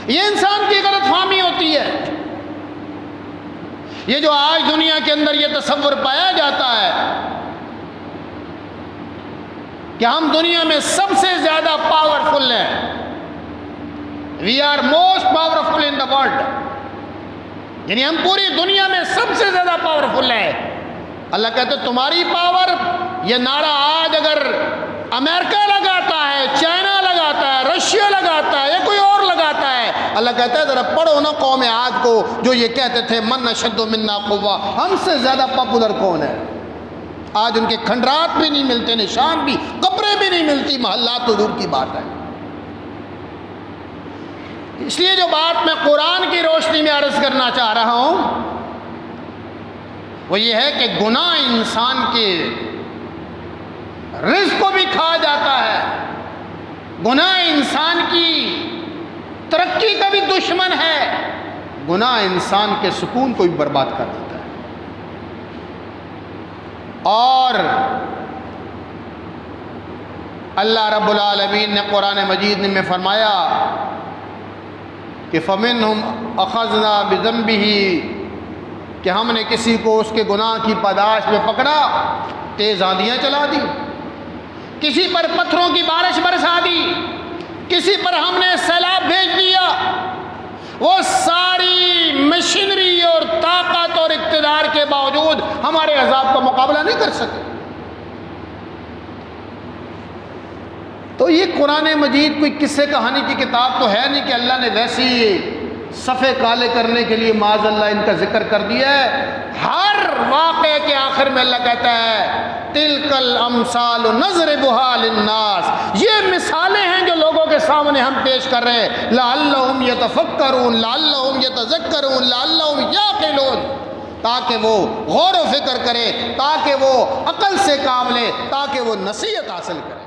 یہ انسان کی غلط فہمی ہوتی ہے. یہ جو آج دنیا کے اندر یہ تصور پایا جاتا ہے کہ ہم دنیا میں سب سے زیادہ پاورفل ہیں، we are most powerful in the world, یعنی ہم پوری دنیا میں سب سے زیادہ پاورفل ہیں. اللہ کہتے تمہاری پاور، یہ نعرہ آج اگر امریکہ لگاتا ہے، چائنا لگاتا ہے، رشیا لگاتا ہے یا کوئی اور لگاتا ہے، اللہ کہتا ہے ذرا پڑھو نا قوم عاد کو جو یہ کہتے تھے من اشد منا قوہ، ہم سے زیادہ پاپولر کون ہے؟ آج ان کے کھنڈرات بھی نہیں ملتے، نشان بھی، قبریں بھی نہیں ملتی، محلات تو دور کی بات ہے. اس لیے جو بات میں قرآن کی روشنی میں عرض کرنا چاہ رہا ہوں وہ یہ ہے کہ گناہ انسان کے رزق کو بھی کھا جاتا ہے، گناہ انسان کی ترقی کا بھی دشمن ہے، گناہ انسان کے سکون کو بھی برباد کر دیتا ہے. اور اللہ رب العالمین نے قرآن مجید میں فرمایا کہ فَمِنْهُمْ أَخَذْنَا بِذَنْبِهِ، کہ ہم نے کسی کو اس کے گناہ کی پاداش میں پکڑا، تیز آندھیاں چلا دی، کسی پر پتھروں کی بارش برسا دی، کسی پر ہم نے سیلاب بھیج دیا، وہ ساری مشینری اور طاقت اور اقتدار کے باوجود ہمارے عذاب کا مقابلہ نہیں کر سکے. تو یہ قرآن مجید کوئی قصے کہانی کی کتاب تو ہے نہیں کہ اللہ نے ویسی صفحے کالے کرنے کے لیے معاذ اللہ ان کا ذکر کر دیا ہے. ہر واقعے کے آخر میں اللہ کہتا ہے تِلْكَ الْأَمْثَالُ نَضْرِبُهَا لِلنَّاسِ، یہ مثالیں ہیں جو لوگوں کے سامنے ہم پیش کر رہے ہیں. لَعَلَّهُمْ يَتَفَكَّرُونَ لَعَلَّهُمْ يَتَذَكَّرُونَ لَعَلَّهُمْ يَعْقِلُونَ، تاکہ وہ غور و فکر کرے، تاکہ وہ عقل سے کام لے، تاکہ وہ نصیحت حاصل کرے.